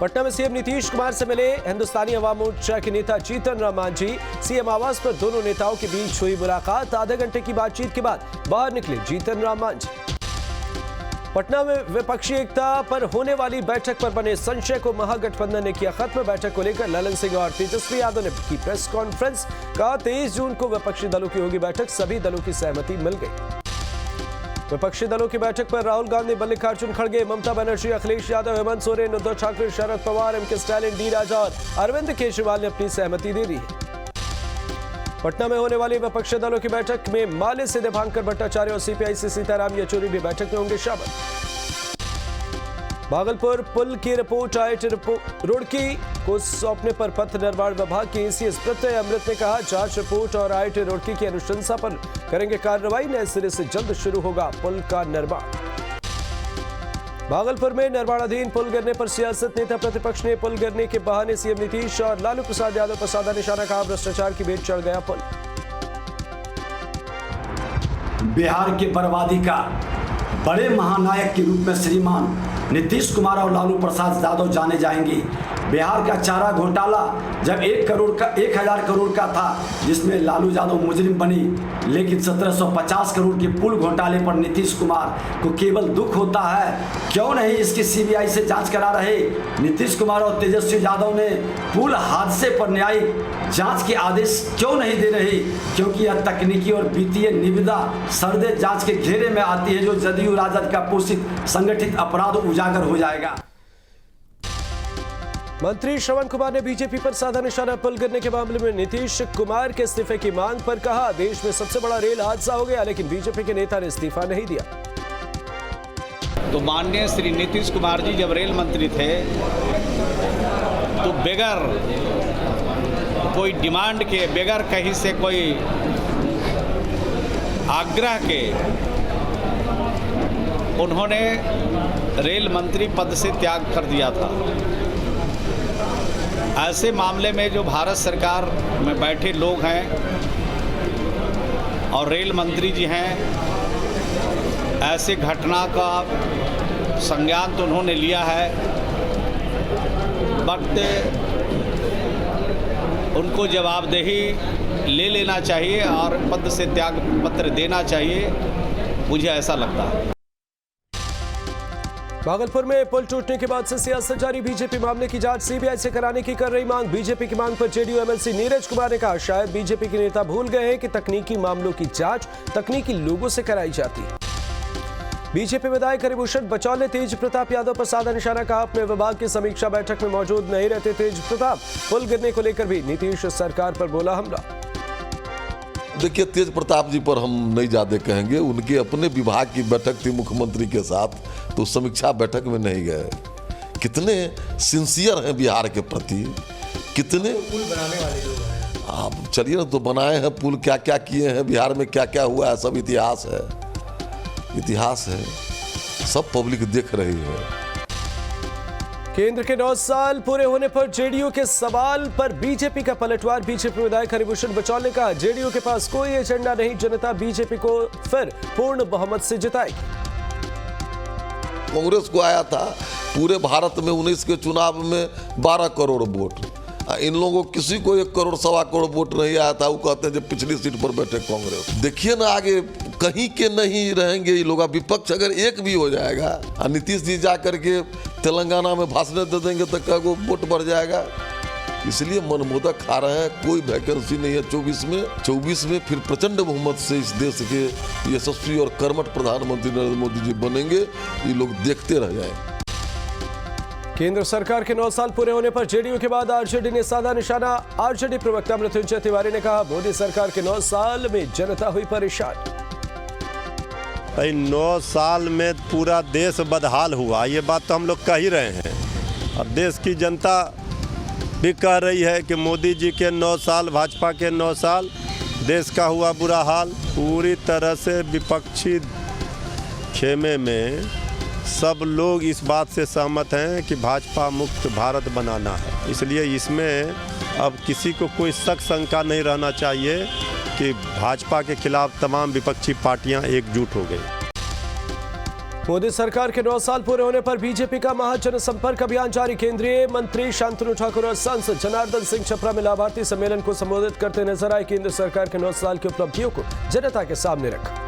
पटना में सीएम नीतीश कुमार से मिले हिंदुस्तानी अवाम मोर्चा के नेता जीतन राम मांझी। सीएम आवास पर दोनों नेताओं के बीच हुई मुलाकात। आधे घंटे की बातचीत के बाद बाहर निकले जीतन राम मांझी। पटना में विपक्षी एकता पर होने वाली बैठक पर बने संशय को महागठबंधन ने किया खत्म। बैठक को लेकर ललन सिंह और तेजस्वी यादव ने की प्रेस कॉन्फ्रेंस। कहा 23 जून को विपक्षी दलों की होगी बैठक, सभी दलों की सहमति मिल गई। विपक्षी दलों की बैठक पर राहुल गांधी, मल्लिकार्जुन खड़गे, ममता बनर्जी, अखिलेश यादव, हेमंत सोरेन, उद्धव ठाकरे, शरद पवार, एम के स्टालिन, डी राजा और अरविंद केजरीवाल ने अपनी सहमति दे दी है। पटना में होने वाली विपक्षी दलों की बैठक में माले से देवांकर भट्टाचार्य और सीपीआई से सीताराम येचुरी भी बैठक में होंगे शामिल। भागलपुर पुल की रिपोर्ट आईटी रुड़की को सौंपने पर पथ निर्माण विभाग के एसीएस प्रत्यय अमृत ने कहा, जांच रिपोर्ट और आईटी रुड़की की अनुशंसा पर करेंगे कार्रवाई। नए सिरे से जल्द शुरू होगा पुल का निर्माण। भागलपुर में निर्माणाधीन पुल गिरने पर सियासत, नेता प्रतिपक्ष ने पुल गिरने के बहाने सीएम नीतीश और लालू प्रसाद यादव पर साधा निशाना। कहा, भ्रष्टाचार की भेंट चढ़ गया पुल। बिहार की बर्बादी का बड़े महानायक के रूप में श्रीमान नीतीश कुमार और लालू प्रसाद यादव जाने जाएंगे। बिहार का चारा घोटाला जब 1,000 करोड़ का था, जिसमें लालू यादव मुजरिम बनी, लेकिन 1750 करोड़ के पुल घोटाले पर नीतीश कुमार को केवल दुख होता है। क्यों नहीं इसकी सीबीआई से जांच करा रहे? नीतीश कुमार और तेजस्वी यादव ने पुल हादसे पर न्यायिक जांच के आदेश क्यों नहीं दे रहे? क्योंकि यह तकनीकी और वित्तीय निविदा सर्दे जांच के घेरे में आती है, जो जदयू राजद का पोषित संगठित अपराध उजागर हो जाएगा। मंत्री श्रवण कुमार ने बीजेपी पर साधा निशाना। पुल गिरने के मामले में नीतीश कुमार के इस्तीफे की मांग पर कहा, देश में सबसे बड़ा रेल हादसा हो गया, लेकिन बीजेपी के नेता ने इस्तीफा नहीं दिया। तो माननीय श्री नीतीश कुमार जी जब रेल मंत्री थे तो बगैर कोई डिमांड के, बगैर कहीं से कोई आग्रह के उन्होंने रेल मंत्री पद से त्याग कर दिया था। ऐसे मामले में जो भारत सरकार में बैठे लोग हैं और रेल मंत्री जी हैं, ऐसे घटना का संज्ञान तो उन्होंने लिया है, बट उनको जवाबदेही ले लेना चाहिए और पद से त्याग पत्र देना चाहिए, मुझे ऐसा लगता है। भागलपुर में पुल टूटने के बाद से सियासत जारी। बीजेपी मामले की जांच सीबीआई से कराने की कर रही मांग। बीजेपी की मांग पर जेडीयू एमएलसी नीरज कुमार ने कहा, शायद बीजेपी के नेता भूल गए हैं कि तकनीकी मामलों की जांच तकनीकी लोगों से कराई जाती है। बीजेपी विधायक हरिभूषण बचौल ने तेज प्रताप यादव पर साधा निशाना। कहा, अपने विभाग की समीक्षा बैठक में मौजूद नहीं रहते तेज प्रताप। पुल गिरने को लेकर भी नीतीश सरकार पर बोला हमला। देखिए, तेज प्रताप जी पर हम नहीं ज्यादा कहेंगे, उनके अपने विभाग की बैठक थी मुख्यमंत्री के साथ, तो समीक्षा बैठक में नहीं गए। कितने सिंसियर हैं बिहार के प्रति, कितने पुल बनाने वाले लोग हैं। आप चलिए ना, तो बनाए हैं पुल, क्या क्या किए हैं बिहार में, क्या क्या हुआ है, सब इतिहास है, इतिहास है, सब पब्लिक देख रही है। केंद्र के 9 साल पूरे होने पर जेडीयू के सवाल पर बीजेपी का पलटवार। बीजेपी विधायक हरिभूषण बचौल ने कहा, जेडीयू के पास कोई एजेंडा नहीं, जनता बीजेपी को फिर पूर्ण बहुमत से जिताएगी। कांग्रेस को आया था पूरे भारत में 19 के चुनाव में 12 करोड़ वोट, इन लोगों किसी को 1 करोड़ 1.25 करोड़ वोट नहीं आया था। वो कहते हैं जब पिछली सीट पर बैठे कांग्रेस। देखिए ना, आगे कहीं के नहीं रहेंगे ये लोग। विपक्ष अगर एक भी हो जाएगा, नीतीश जी जा करके तेलंगाना में भाषण दे देंगे तो क्या वो वोट बढ़ जाएगा। इसलिए मनमोदक खा रहे हैं, कोई वैकेंसी नहीं है 24 में फिर प्रचंड बहुमत से इस देश के यशस्वी और कर्मठ प्रधानमंत्री नरेंद्र मोदी जी बनेंगे। ये लोग देखते रह जाए। केंद्र सरकार के 9 साल पूरे होने पर जेडीयू के बाद आरजेडी ने साधा निशाना। आरजेडी प्रवक्ता मृत्युंजय तिवारी ने कहा, मोदी सरकार के 9 साल में जनता हुई परेशान। 9 साल में पूरा देश बदहाल हुआ, ये बात तो हम लोग कह ही रहे हैं। और देश की जनता भी कह रही है कि मोदी जी के 9 साल, भाजपा के 9 साल, देश का हुआ बुरा हाल। पूरी तरह से विपक्षी खेमे में सब लोग इस बात से सहमत हैं कि भाजपा मुक्त भारत बनाना है। इसलिए इसमें अब किसी को कोई शक शंका नहीं रहना चाहिए कि भाजपा के खिलाफ तमाम विपक्षी पार्टियां एकजुट हो गई। मोदी सरकार के 9 साल पूरे होने पर बीजेपी का महाजनसंपर्क अभियान जारी। केंद्रीय मंत्री शांतनु ठाकुर और सांसद जनार्दन सिंह छपरा में लाभार्थी सम्मेलन को संबोधित करते नजर आए। केंद्र सरकार के 9 साल की उपलब्धियों को जनता के सामने रखा।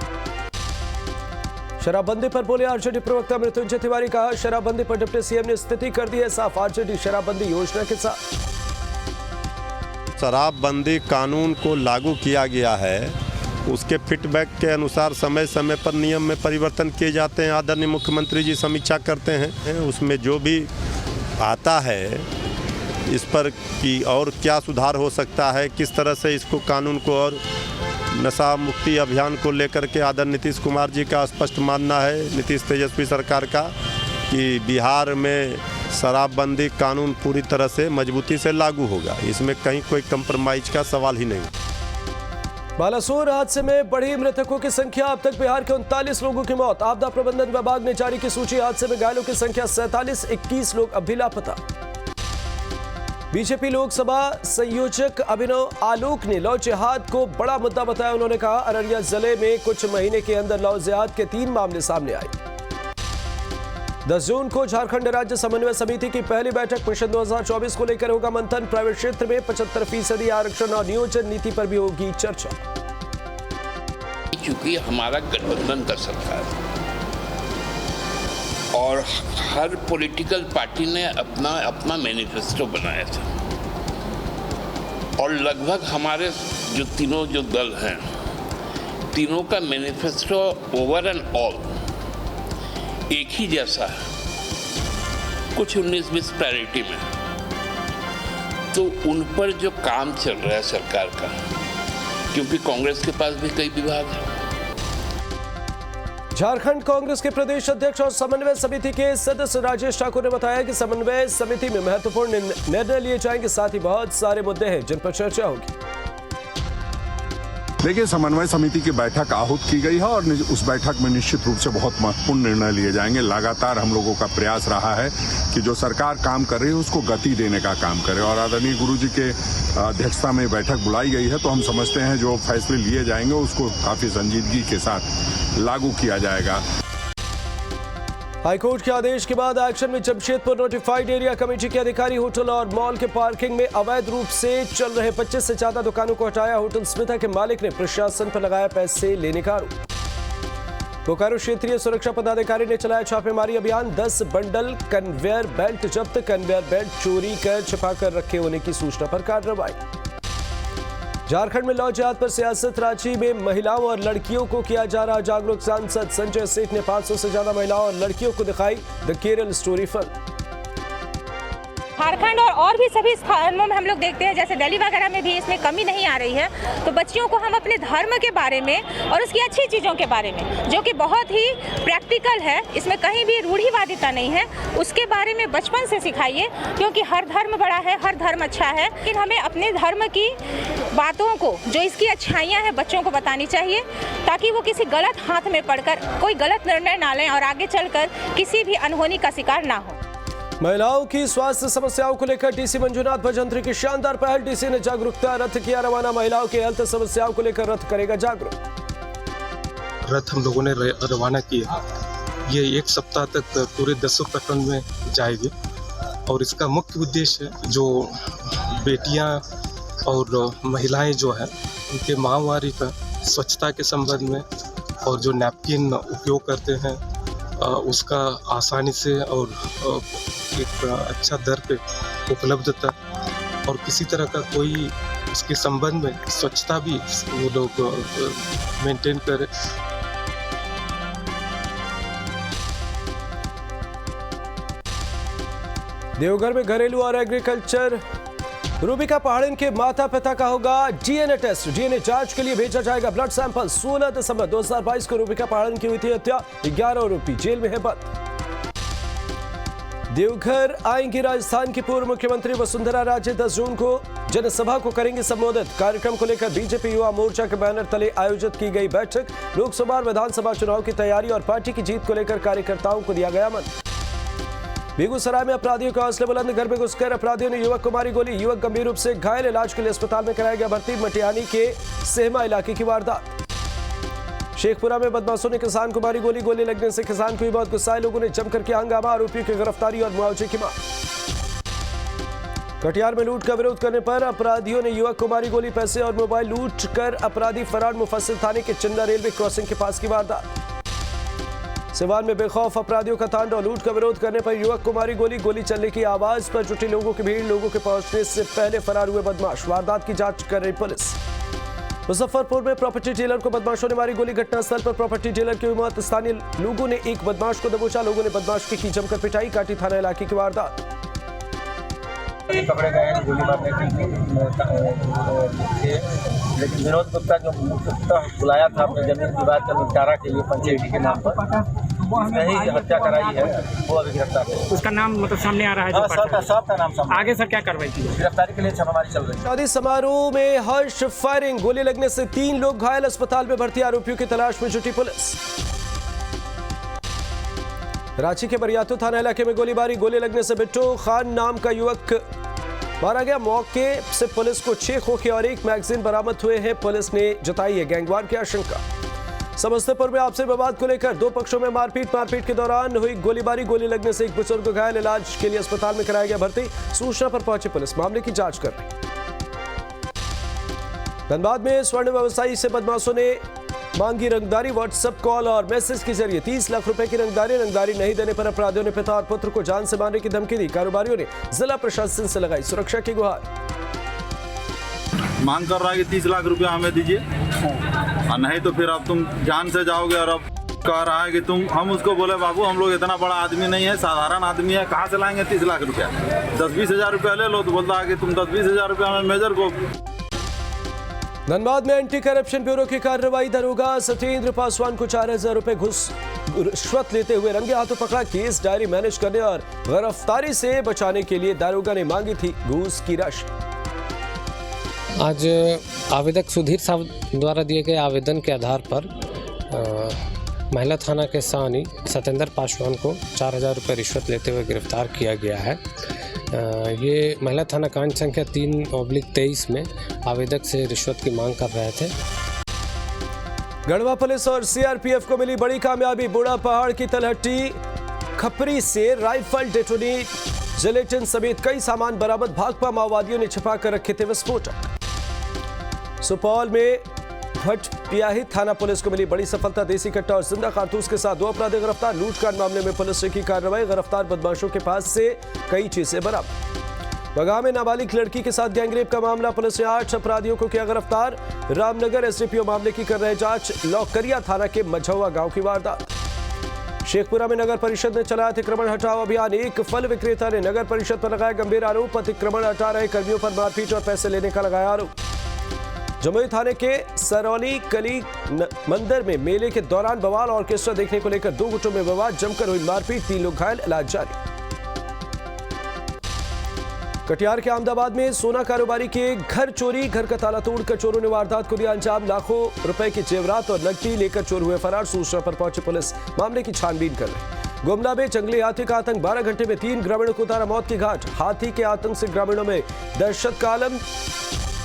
शराबबंदी पर बोले आरजेडी प्रवक्ता मृत्युंजय तिवारी। कहा, शराबबंदी पर डिप्टी सीएम ने स्थिति कर दी है साफ। आरजेडी शराबबंदी योजना के साथ शराबबंदी कानून को लागू किया गया है, उसके फीडबैक के अनुसार समय समय पर नियम में परिवर्तन किए जाते हैं। आदरणीय मुख्यमंत्री जी समीक्षा करते हैं, उसमें जो भी आता है इस पर कि और क्या सुधार हो सकता है, किस तरह से इसको कानून को और नशा मुक्ति अभियान को लेकर के आदरणीय नीतीश कुमार जी का स्पष्ट मानना है, नीतीश तेजस्वी सरकार का, कि बिहार में शराबबंदी कानून पूरी तरह से मजबूती से लागू होगा। इसमें कहीं कोई कंप्रोमाइज का सवाल ही नहीं। बालासोर हादसे में बढ़ी मृतकों की संख्या। अब तक बिहार के 39 लोगों की मौत। आपदा प्रबंधन विभाग ने जारी की सूची। हादसे में घायलों की संख्या 47, 21 लोग अब भी लापता। बीजेपी लोकसभा संयोजक अभिनव आलोक ने लव जिहाद को बड़ा मुद्दा बताया। उन्होंने कहा, अररिया जिले में कुछ महीने के अंदर लव जिहाद के 3 मामले सामने आए। 10 जून को झारखंड राज्य समन्वय समिति की पहली बैठक। मिशन 2024 को लेकर होगा मंथन। प्राइवेट क्षेत्र में 75% आरक्षण और नियोजन नीति पर भी होगी चर्चा। क्योंकि हमारा गठबंधन का सरकार है और हर पॉलिटिकल पार्टी ने अपना मैनिफेस्टो बनाया था और लगभग हमारे जो दल हैं, तीनों का मैनिफेस्टो ओवर एंड ऑल एक ही जैसा है, कुछ 19-20 प्रायोरिटी में। तो उन पर जो काम चल रहा है सरकार का, क्योंकि कांग्रेस के पास भी कई विभाग हैं। झारखंड कांग्रेस के प्रदेश अध्यक्ष और समन्वय समिति के सदस्य राजेश ठाकुर ने बताया कि समन्वय समिति में महत्वपूर्ण निर्णय लिए जाएंगे। साथ ही बहुत सारे मुद्दे हैं जिन पर चर्चा होगी। देखिए, समन्वय समिति की बैठक आहूत की गई है और उस बैठक में निश्चित रूप से बहुत महत्वपूर्ण निर्णय लिए जाएंगे। लगातार हम लोगों का प्रयास रहा है कि जो सरकार काम कर रही है उसको गति देने का काम करे और आदरणीय गुरु जी के अध्यक्षता में बैठक बुलाई गई है, तो हम समझते हैं जो फैसले लिए जाएंगे उसको काफी संजीदगी के साथ लागू किया जाएगा। हाईकोर्ट के आदेश के बाद एक्शन में जमशेदपुर नोटिफाइड एरिया कमेटी के अधिकारी होटल और मॉल के पार्किंग में अवैध रूप से चल रहे 25 से ज्यादा दुकानों को हटाया। होटल स्मिता के मालिक ने प्रशासन पर लगाया पैसे लेने का आरोप। बोकारो क्षेत्रीय सुरक्षा पदाधिकारी ने चलाया छापेमारी अभियान। 10 बंडल कन्वेयर बेल्ट जब्त। कन्वेयर बेल्ट चोरी कर छिपाकर रखे होने की सूचना पर कार्रवाई। झारखंड में लव जिहाद पर सियासत। रांची में महिलाओं और लड़कियों को किया जा रहा जागरूक। सांसद संजय सेठ ने 500 से ज्यादा महिलाओं और लड़कियों को दिखाई the Kerala story film. Jharkhand और भी सभी स्थानों में हम लोग देखते हैं, जैसे दिल्ली वगैरह में भी इसमें कमी नहीं आ रही है। तो बच्चियों को हम अपने धर्म के बारे में और उसकी अच्छी चीज़ों के बारे में, जो कि बहुत ही प्रैक्टिकल है, इसमें कहीं भी रूढ़िवादिता नहीं है, उसके बारे में बचपन से सिखाइए। क्योंकि हर धर्म बड़ा है, हर धर्म अच्छा है, लेकिन हमें अपने धर्म की बातों को, जो इसकी अच्छाइयाँ हैं, बच्चों को बतानी चाहिए, ताकि वो किसी गलत हाथ में पड़कर कोई गलत निर्णय ना लें और आगे चलकर किसी भी अनहोनी का शिकार ना हो। महिलाओं की स्वास्थ्य समस्याओं को लेकर डीसी मंजुनाथ भजंत्री की शानदार पहल। डीसी ने जागरूकता रथ किया रवाना। महिलाओं की हेल्थ समस्याओं को लेकर रथ करेगा जागरूक। रथ हम लोगों ने रवाना किया। ये 1 सप्ताह तक पूरे 10 प्रखंड में जाएगी और इसका मुख्य उद्देश्य जो बेटियां और महिलाएं जो है उनके माहवारी का स्वच्छता के संबंध में और जो नैपकिन उपयोग करते हैं उसका आसानी से और एक अच्छा दर पे उपलब्धता और किसी तरह का कोई उसके संबंध में स्वच्छता भी वो लोग मेंटेन करें। देवघर में घरेलू और एग्रीकल्चर रूबिका पहाड़िन के माता पिता का होगा डीएनए टेस्ट। डीएनए जांच के लिए भेजा जाएगा ब्लड सैंपल। 16 दिसंबर 2022 को रूबिका पहाड़िन की हुई थी हत्या। 11 आरोपी जेल में है बंद। देवघर आएंगी राजस्थान की पूर्व मुख्यमंत्री वसुंधरा राजे। 10 जून को जनसभा को करेंगे संबोधित। कार्यक्रम को लेकर बीजेपी युवा मोर्चा के बैनर तले आयोजित की गई बैठक। लोकसभा और विधानसभा चुनाव की तैयारी और पार्टी की जीत को लेकर कार्यकर्ताओं को दिया गया मंत्र। बेगूसराय में अपराधियों के हौसले बुलंद। घर में घुसकर अपराधियों ने युवक को मारी गोली। युवक गंभीर रूप से घायल। इलाज के लिए अस्पताल में कराया गया भर्ती। मटियानी के सेहमा इलाके की वारदात। शेखपुरा में बदमाशों ने किसान को मारी गोली। गोली लगने से किसान को भी बहुत गुस्सा है। लोगों ने जमकर किया हंगामा। आरोपियों की गिरफ्तारी और मुआवजे की मांग। कटिहार में लूट का विरोध करने पर अपराधियों ने युवक को मारी गोली। पैसे और मोबाइल लूट कर अपराधी फरार। मुफस्सिल थाने के चिंदा रेलवे क्रॉसिंग के पास की वारदात। सिवान में बेखौफ अपराधियों का तांडव। लूट का विरोध करने पर युवक को मारी गोली। गोली चलने की आवाज पर जुटी लोगों की भीड़। लोगों के पहुंचने से पहले फरार हुए बदमाश। वारदात की जांच कर रही पुलिस। मुजफ्फरपुर में प्रॉपर्टी डीलर को बदमाशों ने मारी गोली। घटनास्थल पर प्रॉपर्टी डीलर की मौत। स्थानीय लोगों ने एक बदमाश को दबोचा। लोगों ने बदमाश की जमकर पिटाई। काटी थाना इलाके की वारदात। पकड़े गए हैं गोली मारने के, लेकिन विनोद गुप्ता जो मुख्यतः बुलाया था अपने जमीन विवाद का निपटारा के लिए पंचायती के नाम पर, उसने ही हत्या कराई है, वो अभी गिरफ्तार है। उसका नाम मतलब सामने आ रहा है? सबका नाम सामने। आगे सर क्या कार्रवाई की? गिरफ्तारी के लिए छापेमारी चल रही है। शादी समारोह में हर्ष फायरिंग। गोली लगने से 3 लोग घायल। अस्पताल में भर्ती। आरोपियों की तलाश में जुटी पुलिस। रांची के बरियातू थाना इलाके में गोलीबारी। गोली लगने से बिट्टू खान नाम का युवक मारा गया। मौके से पुलिस को 6 खोखे और 1 मैगजीन बरामद हुए हैं। पुलिस ने जताई है गैंगवार की आशंका। समस्तीपुर में आपसी विवाद को लेकर 2 पक्षों में मारपीट। मारपीट के दौरान हुई गोलीबारी। गोली लगने से एक बुजुर्ग घायल। इलाज के लिए अस्पताल में कराया गया भर्ती। सूचना पर पहुंची पुलिस मामले की जांच कर रही। धनबाद में स्वर्ण व्यवसायी से बदमाशों ने मांगी रंगदारी। व्हाट्सएप कॉल और मैसेज के जरिए 30 लाख रुपए की रंगदारी नहीं देने पर अपराधियों ने पिता और पुत्र को जान से मारने की धमकी दी। कारोबारियों ने जिला प्रशासन से लगाई सुरक्षा की गुहार। मांग कर रहा है कि 30 लाख रुपया हमें दीजिए, और नहीं तो फिर अब तुम जान से जाओगे। और अब कह रहा है कि हम उसको बोले बाबू हम लोग इतना बड़ा आदमी नहीं है, साधारण आदमी है, कहाँ से लाएंगे 30 लाख रुपया? 10-20 हजार रुपया ले लो। तो बोलता है कि तुम 10-20 हजार रुपया में मेजर को। धनबाद में एंटी करप्शन ब्यूरो की कार्रवाई। दरोगा सत्येंद्र पासवान को 4000 रुपए घूस रिश्वत लेते हुए रंगे हाथों पकड़ा। केस डायरी मैनेज करने और गिरफ्तारी से बचाने के लिए दारोगा ने मांगी थी घूस की राशि। आज आवेदक सुधीर साहब द्वारा दिए गए आवेदन के आधार पर महिला थाना के सानी सत्येंद्र पासवान को 4000 रुपये रिश्वत लेते हुए गिरफ्तार किया गया है। ये महिला थाना कांड संख्या 3/23 में आवेदक से रिश्वत की मांग कर रहे थे। गढ़वा पुलिस और सीआरपीएफ को मिली बड़ी कामयाबी। बूढ़ा पहाड़ की तलहटी खपरी से राइफल, डेटोनेट, जिलेटिन समेत कई सामान बरामद। भाकपा माओवादियों ने छिपा कर रखे थे विस्फोटक। सुपौल में भटपियाही थाना पुलिस को मिली बड़ी सफलता। देसी कट्टा और जिंदा कारतूस के साथ 2 अपराधी गिरफ्तार। लूटकांड मामले में पुलिस ने की कार्रवाई। गिरफ्तार बदमाशों के पास से कई चीजें बरामद। बगहा में नाबालिग लड़की के साथ गैंगरेप का मामला। पुलिस ने 8 अपराधियों को किया गिरफ्तार। रामनगर एसडीपीओ मामले की कर रहे जांच। लौकरिया थाना के मझौआ गांव की वारदात। शेखपुरा में नगर परिषद ने चलाया अतिक्रमण हटाओ अभियान। एक फल विक्रेता ने नगर परिषद पर लगाया गंभीर आरोप। अतिक्रमण हटा रहे कर्मियों पर मारपीट और पैसे लेने का लगाया आरोप। जमुई थाने के सरौली कली मंदिर में मेले के दौरान बवाल। ऑर्केस्ट्रा देखने को लेकर 2 गुटों में विवाद। जमकर हुई मारपीट। 3 लोग घायल। इलाज जारी। कटिहार के अहमदाबाद में सोना कारोबारी के घर चोरी। घर का ताला तोड़कर चोरों ने वारदात को दिया अंजाम। लाखों रुपए के जेवरात और नकदी लेकर चोर हुए फरार। सूचना पर पहुंची पुलिस मामले की छानबीन कर रही। गुमला में जंगली हाथी का आतंक। 12 घंटे में 3 ग्रामीणों को उतारा मौत की घाट। हाथी के आतंक से ग्रामीणों में दहशत का आलम।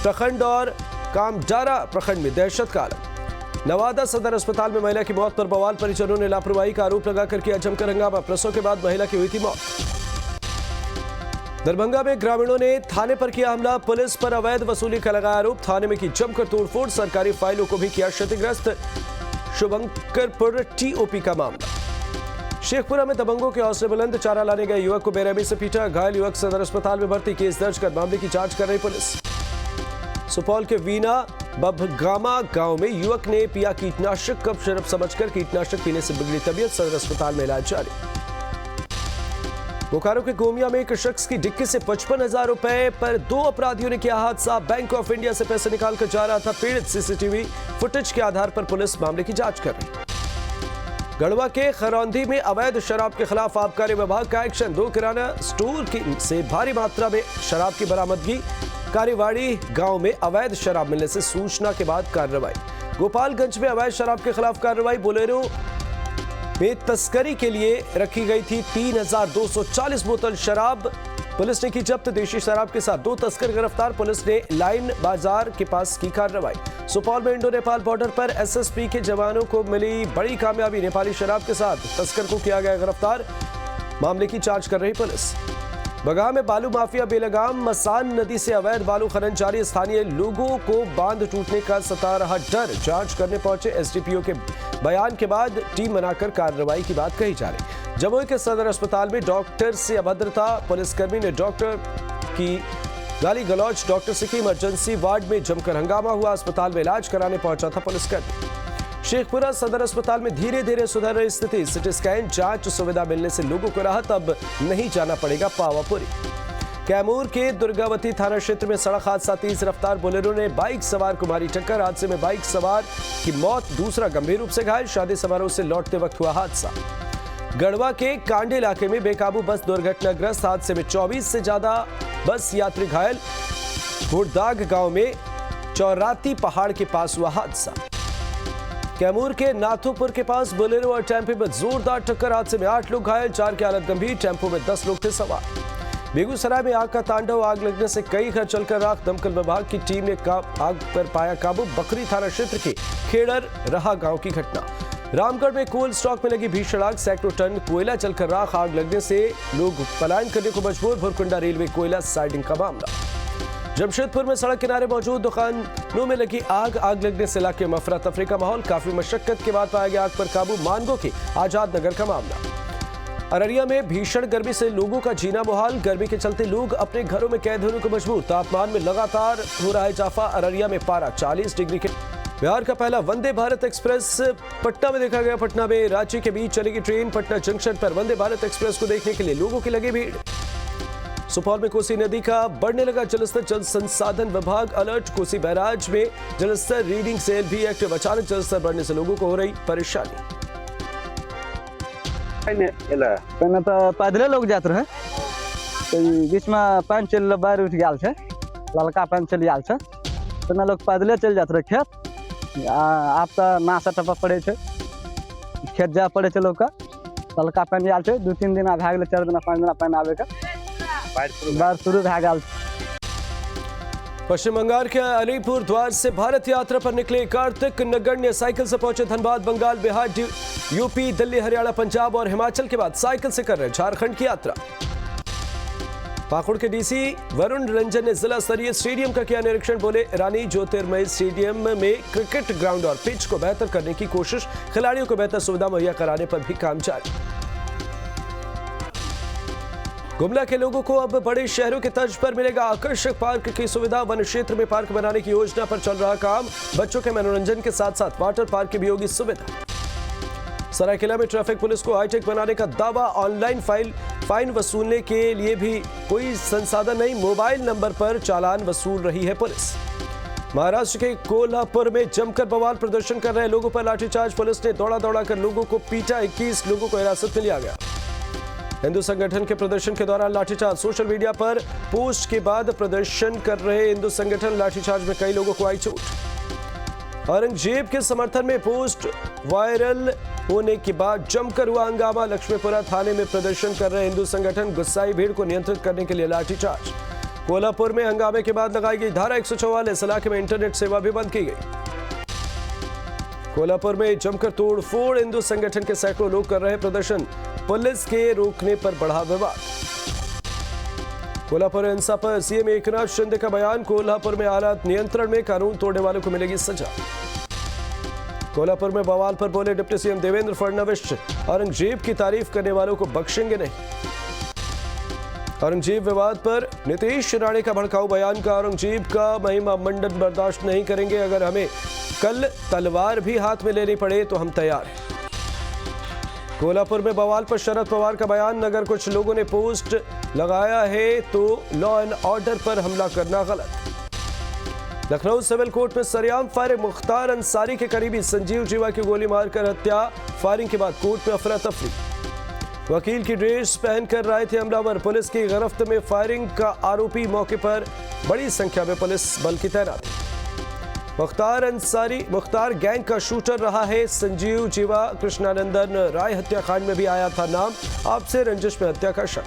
प्रखंड और कामडारा प्रखंड में दहशत का आलम। नवादा सदर अस्पताल में महिला की मौत पर बवाल। परिजनों ने लापरवाही का आरोप लगाकर किया जमकर हंगामा। प्रसव के बाद महिला की हुई थी मौत। दरभंगा में ग्रामीणों ने थाने पर किया हमला। पुलिस पर अवैध वसूली का लगाया आरोप। थाने में की जमकर तोड़फोड़। सरकारी फाइलों को भी किया क्षतिग्रस्त। शुभंकरपुर टीओपी का मामला। शेखपुरा में दबंगों के हौसले बुलंद। चारा लाने गए युवक को बेरहमी से पीटा। घायल युवक सदर अस्पताल में भर्ती। केस दर्ज कर मामले की जांच कर रही पुलिस। सुपौल के वीना बभगामा गांव में युवक ने पिया कीटनाशक। कब शराब समझकर कीटनाशक पीने से बिगड़ी तबीयत। सदर अस्पताल में इलाज जारी। बोकारो के गोमिया में एक शख्स की डिक्की से 55,000 रुपए पर 2 अपराधियों ने किया हादसा। बैंक ऑफ इंडिया से पैसे निकालकर जा रहा था पीड़ित। सीसीटीवी फुटेज के आधार पर पुलिस मामले की जांच कर रही। गढ़वा के खरौंधी में अवैध शराब के खिलाफ आबकारी विभाग का एक्शन। 2 किराना स्टोर से भारी मात्रा में शराब की बरामदगी। कारीवाड़ी गांव में अवैध शराब मिलने से सूचना के बाद कार्रवाई। गोपालगंज में अवैध शराब के खिलाफ कार्रवाई। बोलेरो में तस्करी के लिए रखी गई थी 3240 बोतल शराब। पुलिस ने की जब्त देशी शराब के साथ 2 तस्कर गिरफ्तार। पुलिस ने लाइन बाजार के पास की कार्रवाई। सुपौल में इंडो नेपाल बॉर्डर पर एसएसपी के जवानों को मिली बड़ी कामयाबी। नेपाली शराब के साथ तस्कर को किया गया गिरफ्तार। मामले की जांच कर रही पुलिस। बगाह में बालू माफिया बेलगाम। मसान नदी से अवैध बालू खनन जारी। स्थानीय लोगों को बांध टूटने का सता रहा डर। जांच करने पहुंचे एसडीपीओ के बयान के बाद टीम बनाकर कार्रवाई की बात कही जा रही। जमुई के सदर अस्पताल में डॉक्टर से अभद्रता। पुलिसकर्मी ने डॉक्टर की गाली गलौज। डॉक्टर से की इमरजेंसी वार्ड में जमकर हंगामा हुआ। अस्पताल में इलाज कराने पहुंचा था पुलिसकर्मी। शेखपुरा सदर अस्पताल में धीरे धीरे सुधर रही स्थिति। सिटी स्कैन जांच सुविधा मिलने से लोगों को राहत। अब नहीं जाना पड़ेगा पावापुरी। कैमूर के दुर्गावती थाना क्षेत्र में सड़क हादसा। तेज रफ्तार बोलेरो ने बाइक सवार को मारी टक्कर। हादसे में बाइक सवार की मौत, दूसरा गंभीर रूप से घायल। शादी समारोह से लौटते वक्त हुआ हादसा। गढ़वा के कांडे इलाके में बेकाबू बस दुर्घटनाग्रस्त। हादसे में 24 से ज्यादा बस यात्री घायल। घुड़दाग गांव में चौराती पहाड़ के पास हुआ हादसा। कैमूर के नाथोपुर के पास बोलेरो और टेम्पो में जोरदार टक्कर। हादसे में 8 लोग घायल, 4 की हालत गंभीर। टेम्पो में 10 लोग थे सवार। बेगूसराय में आग का तांडव। आग लगने से कई घर जलकर राख। दमकल विभाग की टीम ने आग पर पाया काबू। बकरी थाना क्षेत्र के खेड़र रहा गांव की घटना। रामगढ़ में कोल स्टॉक में लगी भीषण आग। सैकड़ों टन कोयला जलकर राख। आग लगने से लोग पलायन करने को मजबूर। भुरकुंडा रेलवे कोयला साइडिंग का मामला। जमशेदपुर में सड़क किनारे मौजूद दुकानों में लगी आग। आग लगने से इलाके में अफरा तफरी का माहौल। काफी मशक्कत के बाद पाया गया आग पर काबू। मानगो के आजाद नगर का मामला। अररिया में भीषण गर्मी से लोगों का जीना मुहाल। गर्मी के चलते लोग अपने घरों में कैद होने को मजबूर। तापमान में लगातार हो रहा है इजाफा। अररिया में पारा 40 डिग्री के। बिहार का पहला वंदे भारत एक्सप्रेस पटना में देखा गया। पटना में रांची के बीच चलेगी ट्रेन। पटना जंक्शन पर वंदे भारत एक्सप्रेस को देखने के लिए लोगों की लगी भीड़। सुपौल में कोसी नदी का बढ़ने लगा जलस्तर। जल संसाधन विभाग अलर्ट। कोसी बैराज में जलस्तर रीडिंग सेल भी एक्टिव। अचानक जलस्तर बढ़ने से लोगों को हो रही परेशानी। पहले तो पैदले लोग जाते रहे, तो बीच में पानी चल बाहर उठ गया है, ललका पानी चल गया है, तो ना लोग पैदले चल जाते रहे खेत। आप तो नासा टपा पड़े थे, खेत जा पड़े थे लोग का। ललका पानी आल है, 2-3 दिन भए गए, 4 दिन 5 दिन पानी आवे का बाढ़ शुरू भए गया। पश्चिम बंगाल के अलीपुर द्वार से भारत यात्रा पर निकले कार्तिक नगण्य साइकिल से पहुंचे धनबाद, बंगाल, बिहार, यूपी, दिल्ली, हरियाणा, पंजाब और हिमाचल के बाद साइकिल से कर रहे झारखंड की यात्रा। पाकुड़ के डीसी वरुण रंजन ने जिला स्तरीय स्टेडियम का किया निरीक्षण। बोले रानी ज्योतिर्मय स्टेडियम में क्रिकेट ग्राउंड और पिच को बेहतर करने की कोशिश। खिलाड़ियों को बेहतर सुविधा मुहैया कराने पर भी काम जारी। गुमला के लोगों को अब बड़े शहरों के तर्ज पर मिलेगा आकर्षक पार्क की सुविधा। वन क्षेत्र में पार्क बनाने की योजना पर चल रहा काम। बच्चों के मनोरंजन के साथ साथ वाटर पार्क की भी होगी सुविधा। सरायकेला में ट्रैफिक पुलिस को हाईटेक बनाने का दावा। ऑनलाइन फाइन वसूलने के लिए भी कोई संसाधन नहीं। मोबाइल नंबर पर चालान वसूल रही है पुलिस। महाराष्ट्र के कोल्हापुर में जमकर बवाल प्रदर्शन कर रहे लोगों पर लाठीचार्ज। पुलिस ने दौड़ा कर लोगों को पीटा। 21 लोगों को हिरासत में लिया गया। हिंदू संगठन के प्रदर्शन के दौरान लाठीचार्ज। सोशल मीडिया पर पोस्ट के बाद प्रदर्शन कर रहे हिंदू संगठन। लाठीचार्ज में कई लोगों को आई चोट। औरंगजेब के समर्थन में पोस्ट वायरल होने के बाद जमकर हुआ हंगामा। लक्ष्मीपुरा थाने में प्रदर्शन कर रहे हिंदू संगठन। गुस्साई भीड़ को नियंत्रित करने के लिए लाठीचार्ज। कोल्हापुर में हंगामे के बाद लगाई गई धारा 144। इलाके में इंटरनेट सेवा भी बंद की गई। कोल्हापुर में जमकर तोड़फोड़। हिंदू संगठन के सैकड़ों लोग कर रहे प्रदर्शन। पुलिस के रोकने पर बढ़ा विवाद। कोल्हापुर हिंसा पर सीएम एकनाथ शिंदे का बयान। कोल्हापुर में हालात नियंत्रण में, कानून तोड़ने वालों को मिलेगी सजा। कोल्हापुर में बवाल पर बोले डिप्टी सीएम देवेंद्र फडणवीस, औरंगजेब की तारीफ करने वालों को बख्शेंगे नहीं। औरंगजेब विवाद पर नीतीश राणे का भड़काऊ बयान। का औरंगजेब का महिमा मंडन बर्दाश्त नहीं करेंगे। अगर हमें कल तलवार भी हाथ में लेनी पड़े तो हम तैयार हैं। कोल्हापुर में बवाल पर शरद पवार का बयान। अगर कुछ लोगों ने पोस्ट लगाया है तो लॉ एंड ऑर्डर पर हमला करना गलत। लखनऊ सिविल कोर्ट में सरेआम फायरिंग। मुख्तार अंसारी के करीबी संजीव जीवा की गोली मारकर हत्या। फायरिंग के बाद कोर्ट में अफरा तफरी। वकील की ड्रेस पहनकर आए थे हमलावर। पुलिस की गिरफ्त में फायरिंग का आरोपी। मौके पर बड़ी संख्या में पुलिस बल की तैनाती। मुख्तार गैंग का शूटर रहा है। संजीव जीवा कृष्णानंदन राय हत्याकांड में भी आया था नाम। आपसे रंजिश में हत्या का शक।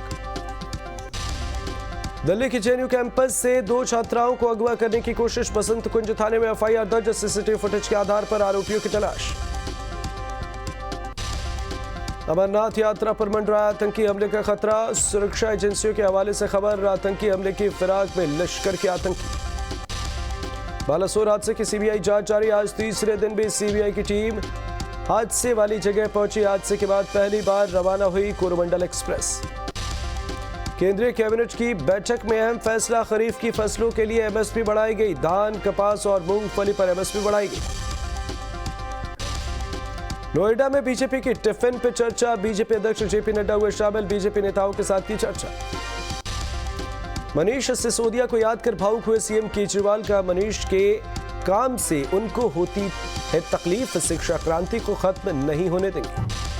दिल्ली के जेएनयू कैंपस से 2 छात्राओं को अगवा करने की कोशिश, बसंत कुंज थाने में एफआईआर दर्ज, सीसीटीवी फुटेज के आधार पर आरोपियों की तलाश। अमरनाथ यात्रा पर मंडराया आतंकी हमले का खतरा, सुरक्षा एजेंसियों के हवाले से खबर, आतंकी हमले की फिराक में लश्कर के आतंकी। बालासोर हादसे की सीबीआई जांच जारी, आज तीसरे दिन भी सीबीआई की टीम हादसे वाली जगह पहुंची। हादसे के बाद पहली बार रवाना हुई कोरोमंडल एक्सप्रेस। केंद्रीय कैबिनेट की बैठक में अहम फैसला, खरीफ की फसलों के लिए एमएसपी बढ़ाई गई, धान, कपास और मूंगफली पर एमएसपी बढ़ाई गई। नोएडा में बीजेपी की टिफिन पे चर्चा, बीजेपी अध्यक्ष जेपी नड्डा हुए शामिल, बीजेपी नेताओं के साथ की चर्चा। मनीष सिसोदिया को याद कर भावुक हुए सीएम केजरीवाल का, मनीष के काम से उनको होती है तकलीफ, शिक्षा क्रांति को खत्म नहीं होने देंगे।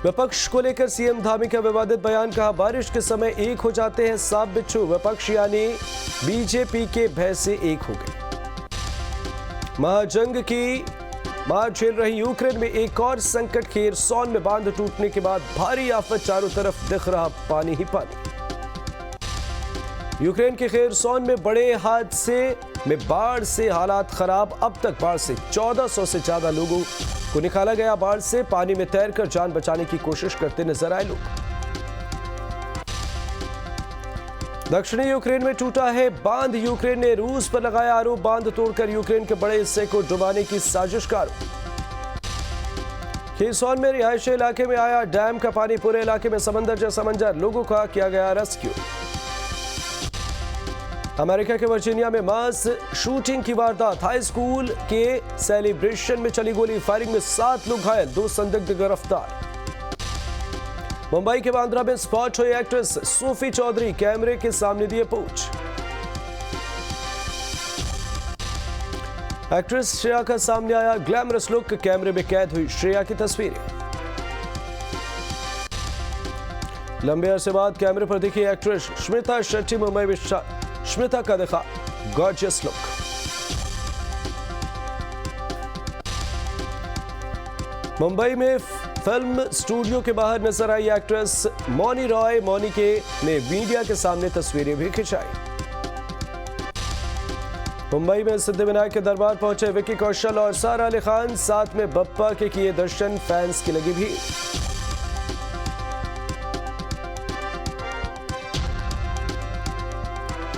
विपक्ष को लेकर सीएम धामी का विवादित बयान, कहा बारिश के समय एक हो जाते हैं सांप बिच्छू, विपक्ष यानी बीजेपी के भय से एक हो गए। महाजंग की मार झेल रही यूक्रेन में एक और संकट, खेरसौन में बांध टूटने के बाद भारी आफत, चारों तरफ दिख रहा पानी ही पानी। यूक्रेन के खेरसौन में बड़े हादसे में बाढ़ से हालात खराब, अब तक बाढ़ से 1400 से ज्यादा लोगों को निकाला गया, बाढ़ से पानी में तैरकर जान बचाने की कोशिश करते नजर आए लोग। दक्षिणी यूक्रेन में टूटा है बांध, यूक्रेन ने रूस पर लगाया आरोप, बांध तोड़कर यूक्रेन के बड़े हिस्से को डुबाने की साजिश का आरोप। खेरसौन में रिहायशी इलाके में आया डैम का पानी, पूरे इलाके में समंदर जैसा मंजर, लोगों का किया गया रेस्क्यू। अमेरिका के वर्जीनिया में मास शूटिंग की वारदात, हाई स्कूल के सेलिब्रेशन में चली गोली, फायरिंग में 7 लोग घायल, 2 संदिग्ध गिरफ्तार। मुंबई के बांद्रा में स्पॉट हुई एक्ट्रेस सोफी चौधरी, कैमरे के सामने दिए पोच। एक्ट्रेस श्रेया का सामने आया ग्लैमरस लुक, कैमरे में कैद हुई श्रेया की तस्वीरें। लंबे अरसे बाद कैमरे पर दिखी एक्ट्रेस स्मिता शेट्टी, मुंबई में स्मिता का दिखा गॉर्जियस लुक। मुंबई में फिल्म स्टूडियो के बाहर नजर आई एक्ट्रेस मौनी रॉय, मौनी ने मीडिया के सामने तस्वीरें भी खिंचाई। मुंबई में सिद्धिविनायक के दरबार पहुंचे विक्की कौशल और सारा अली खान, साथ में बप्पा के किए दर्शन, फैंस की लगी भीड़।